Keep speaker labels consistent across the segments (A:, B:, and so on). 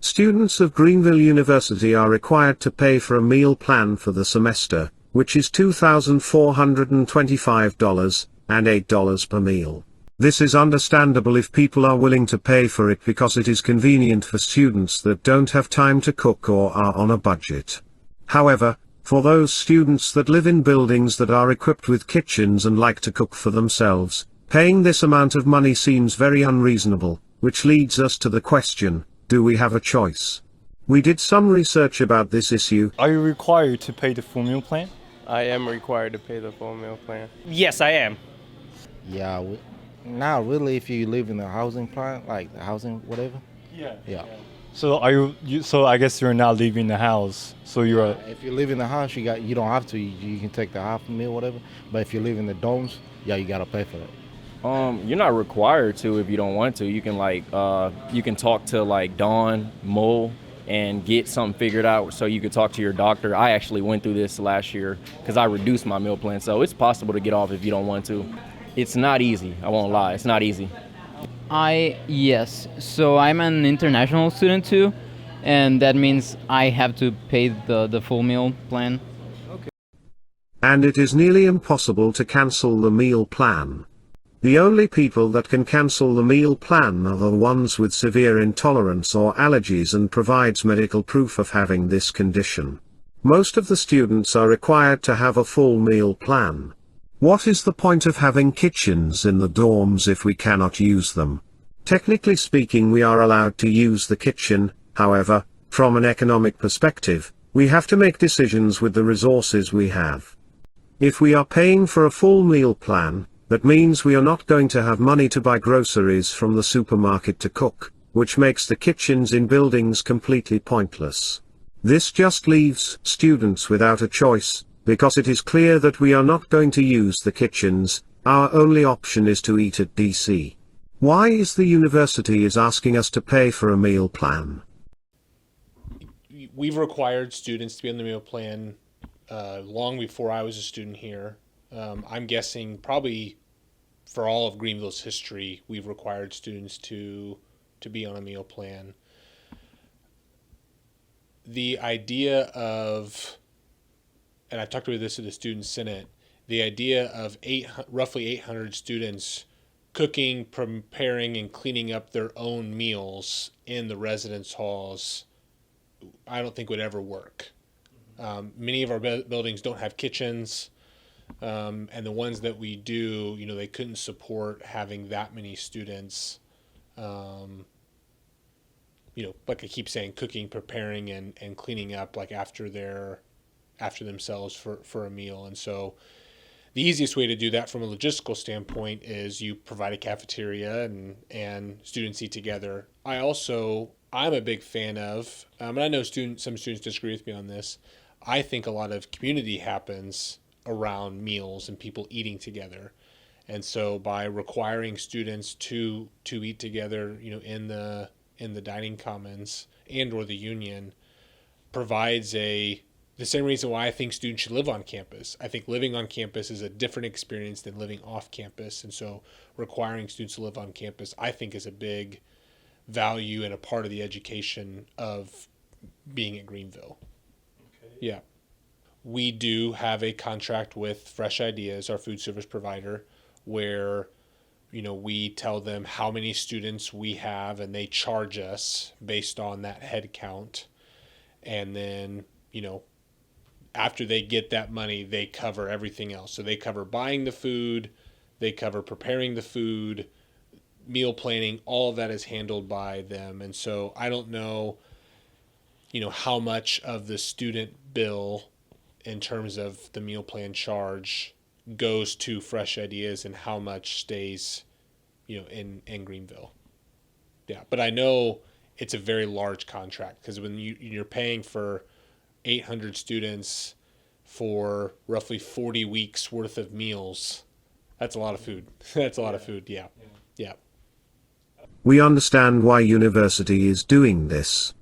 A: Students of Greenville University are required to pay for a meal plan for the semester, which is $2,425 and $8 per meal. This is understandable if people are willing to pay for it because it is convenient for students that don't have time to cook or are on a budget. However, for those students that live in buildings that are equipped with kitchens and like to cook for themselves, paying this amount of money seems very unreasonable, which leads us to the question, do we have a choice? We did some research about this issue.
B: Are you required to pay the full meal plan?
C: I am required to pay the full meal plan.
D: Yes, I am.
E: Yeah, not really if you live in a housing plan, like the housing, whatever. Yeah.
B: So so I guess you're not leaving the house. So you're
E: If you live in the house, you don't have to. You can take the half meal, whatever. But if you live in the dorms, yeah, you gotta pay for that.
C: You're not required to if you don't want to. You can you can talk to like Dawn, Mole, and get something figured out so you could talk to your doctor. I actually went through this last year because I reduced my meal plan. So it's possible to get off if you don't want to. It's not easy. I won't lie. It's not easy.
F: Yes. So I'm an international student too, and that means I have to pay the full meal plan.
A: And it is nearly impossible to cancel the meal plan. The only people that can cancel the meal plan are the ones with severe intolerance or allergies and provides medical proof of having this condition. Most of the students are required to have a full meal plan. What is the point of having kitchens in the dorms if we cannot use them? Technically speaking, we are allowed to use the kitchen. However, from an economic perspective, we have to make decisions with the resources we have. If we are paying for a full meal plan, that means we are not going to have money to buy groceries from the supermarket to cook, which makes the kitchens in buildings completely pointless. This just leaves students without a choice, because it is clear that we are not going to use the kitchens. Our only option is to eat at DC. Why is the university is asking us to pay for a meal plan?
G: We've required students to be on the meal plan long before I was a student here. I'm guessing probably for all of Greenville's history, we've required students to be on a meal plan. The idea of, and I talked about this at the Student Senate, the idea of roughly 800 students cooking, preparing, and cleaning up their own meals in the residence halls, I don't think would ever work. Many of our buildings don't have kitchens. And the ones that we do, they couldn't support having that many students, like I keep saying, cooking, preparing, and cleaning up like after themselves for a meal. And so the easiest way to do that from a logistical standpoint is you provide a cafeteria and students eat together. I'm a big fan of, and I know some students disagree with me on this, I think a lot of community happens around meals and people eating together. And so by requiring students to eat together, in the dining commons and or the union provides the same reason why I think students should live on campus. I think living on campus is a different experience than living off campus. And so requiring students to live on campus, I think, is a big value and a part of the education of being at Greenville. Okay. Yeah. We do have a contract with Fresh Ideas, our food service provider, where, we tell them how many students we have and they charge us based on that head count. And then, after they get that money, they cover everything else. So they cover buying the food, they cover preparing the food, meal planning, all of that is handled by them. And so I don't know, how much of the student bill in terms of the meal plan charge goes to Fresh Ideas and how much stays, in Greenville. Yeah, but I know it's a very large contract because when you're paying for 800 students for roughly 40 weeks worth of meals, that's a lot of food. That's a lot of food. Yeah.
A: We understand why university is doing this.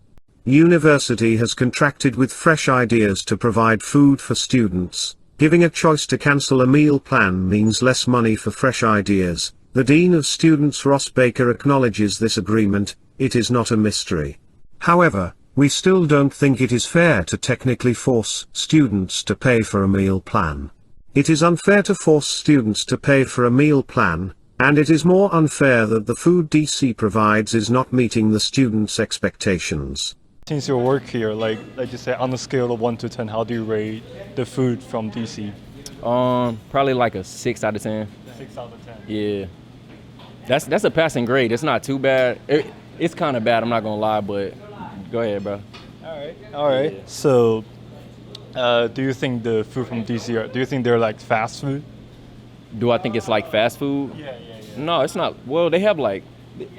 A: University has contracted with Fresh Ideas to provide food for students, Giving a choice to cancel a meal plan means less money for fresh ideas. The Dean of Students Ross Baker acknowledges this agreement. It is not a mystery. However, we still don't think it is fair to technically force students to pay for a meal plan. It is unfair to force students to pay for a meal plan, and it is more unfair that the food DC provides is not meeting the students' expectations.
B: Since you work here, like you say, on a scale of 1 to 10, how do you rate the food from DC?
C: Probably like a 6 out of 10.
B: 6 out of 10.
C: Yeah, that's a passing grade. It's not too bad. It's kind of bad. I'm not gonna lie, but go ahead, bro.
B: All right.
C: Yeah.
B: So, do you think the food from DC do you think they're like fast food?
C: Do I think it's like fast food?
B: Yeah.
C: No, it's not. Well, they have like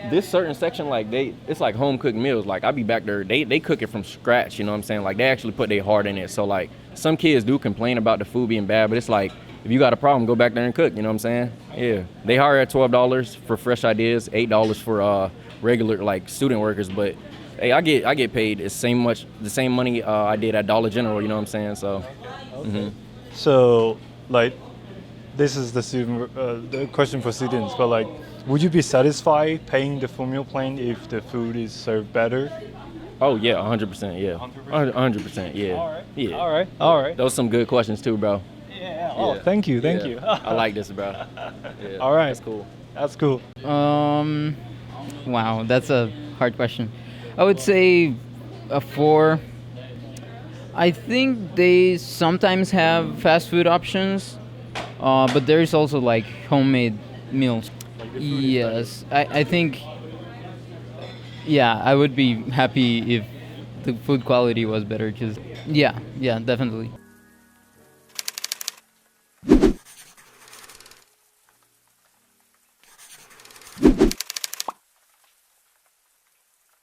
C: this certain section, like it's like home cooked meals. Like I be back there, they cook it from scratch. You know what I'm saying? Like they actually put their heart in it. So like some kids do complain about the food being bad, but it's like if you got a problem, go back there and cook. You know what I'm saying? Yeah. They hire at $12 for fresh ideas, $8 for regular like student workers. But hey, I get paid the same money I did at Dollar General. You know what I'm saying? So. Mhm.
B: So, like, this is the question for students, but like, would you be satisfied paying the full meal plan if the food is served better?
C: Oh yeah, 100%. Yeah, 100%. Yeah.
B: All right.
C: Yeah.
B: All right.
C: Those some good questions too, bro.
B: Yeah. Oh, thank you.
C: Yeah. I like this, bro. Yeah,
B: All right.
C: That's cool.
B: That's cool.
F: Wow, that's a hard question. I would say a 4. I think they sometimes have fast food options, but there is also like homemade meals. Yes, I think. Yeah, I would be happy if the food quality was better. Cause yeah, definitely.